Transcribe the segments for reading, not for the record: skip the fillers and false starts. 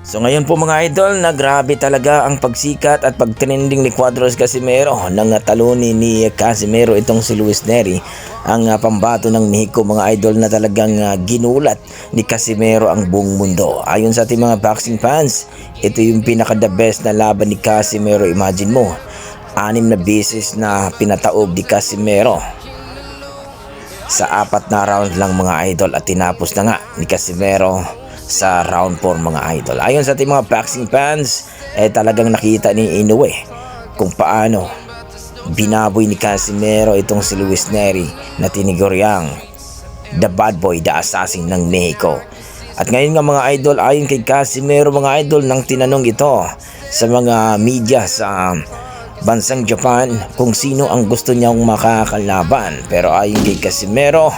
So ngayon po mga idol, na grabe talaga ang pagsikat at pagtrending ni Cuadros Casimero nang talunin ni Casimero itong si Luis Nery, ang pambato ng Mexico mga idol, na talagang ginulat ni Casimero ang buong mundo. Ayon sa ating mga boxing fans, ito yung pinaka the best na laban ni Casimero. Imagine mo, 6 na beses na pinataob ni Casimero sa 4 na round lang mga idol, at tinapos na nga ni Casimero sa round 4 mga idol. Ayon sa ating mga boxing fans, talagang nakita ni Inoue kung paano binaboy ni Casimero itong si Luis Nery na tiniguryang the bad boy, the assassin ng Mexico. At ngayon nga mga idol, ayon kay Casimero mga idol, nang tinanong ito sa mga media sa bansang Japan kung sino ang gusto niyang makakalaban, pero ayon kay Casimero,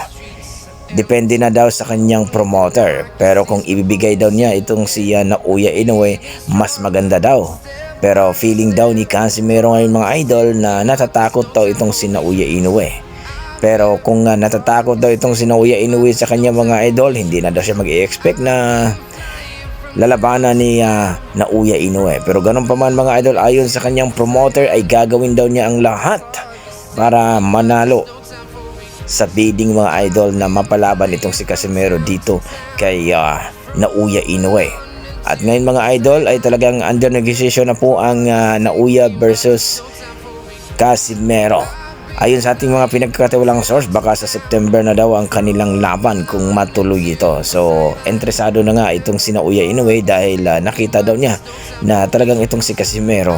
depende na daw sa kanyang promoter. Pero kung ibibigay daw niya itong si Naoya Inoue, mas maganda daw. Pero feeling daw ni Casimero ngayon mga idol na natatakot daw itong si Naoya Inoue. Pero kung natatakot daw itong si Naoya Inoue sa kanya mga idol, hindi na daw siya mag-i-expect na lalabanan ni Naoya Inoue. Pero ganun pa man mga idol, ayon sa kanyang promoter ay gagawin daw niya ang lahat para manalo sa bidding mga idol na mapalaban itong si Casimero dito kay Naoya Inoue. At ngayon mga idol ay talagang under negotiation na po ang Naoya versus Casimero. Ayon sa ating mga pinagkakatiwalang source, baka sa September na daw ang kanilang laban kung matuloy ito. So interesado na nga itong si Naoya Inoue dahil nakita daw niya na talagang itong si Casimero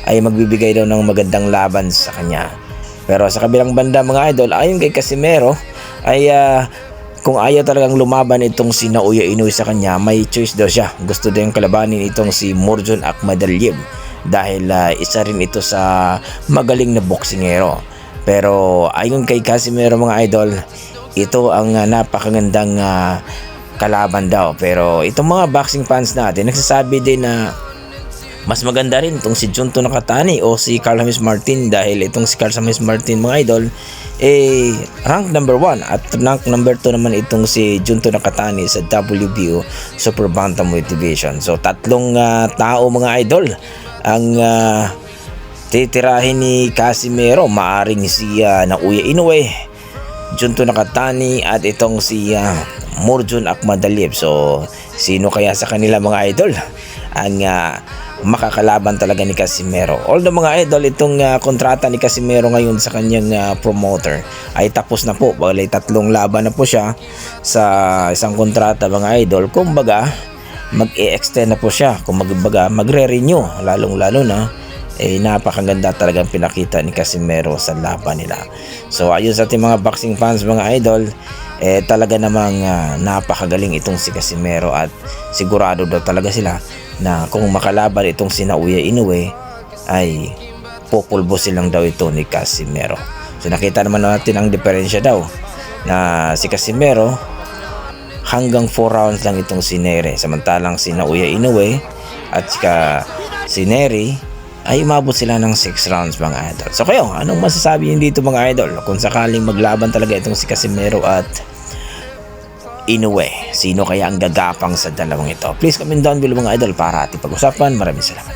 ay magbibigay daw ng magandang laban sa kanya. Pero sa kabilang banda mga idol, ayon kay Casimero ay kung ayaw talagang lumaban itong si Naoya Inoue sa kanya, may choice daw siya. Gusto din kalabanin itong si Murjon Akhmadaliev dahil isa rin ito sa magaling na boksingero. Pero ayon kay Casimero mga idol, ito ang napakagandang kalaban daw. Pero itong mga boxing fans natin nagsasabi din na mas maganda rin itong si Junto Nakatani o si Carl James Martin, dahil itong si Carl James Martin mga idol rank number 1 at rank number 2 naman itong si Junto Nakatani sa WBO Super Bantamweight Division. So tatlong tao mga idol ang titirahin ni Casimero, maaring si Naoya Inoue, Junto Nakatani at itong si Murjon Akhmadaliev. So sino kaya sa kanila mga idol ang makakalaban talaga ni Casimero? Although mga idol, itong kontrata ni Casimero ngayon sa kanyang promoter ay tapos na po. Bali 3 laban na po siya sa isang kontrata mga idol. Kumbaga mag-e-extend na po siya, kumbaga magre-renew, lalong-lalo na napakaganda talagang pinakita ni Casimero sa laban nila. So ayon sa ating mga boxing fans mga idol, talaga namang napakagaling itong si Casimero, at sigurado daw talaga sila na kung makalaban itong si Naoya Inoue ay pupulbo silang daw ito ni Casimero. So nakita naman natin ang diferensya daw na si Casimero hanggang 4 rounds lang itong si Nery, samantalang si Naoya Inoue at si Nery ay umabot sila ng 6 rounds mga idol. So kayo, anong masasabi niyo dito mga idol? Kung sakaling maglaban talaga itong si Casimero at Inoue, sino kaya ang gagapang sa dalawang ito? Please comment down below mga idol para ating pag-usapan. Maraming salamat.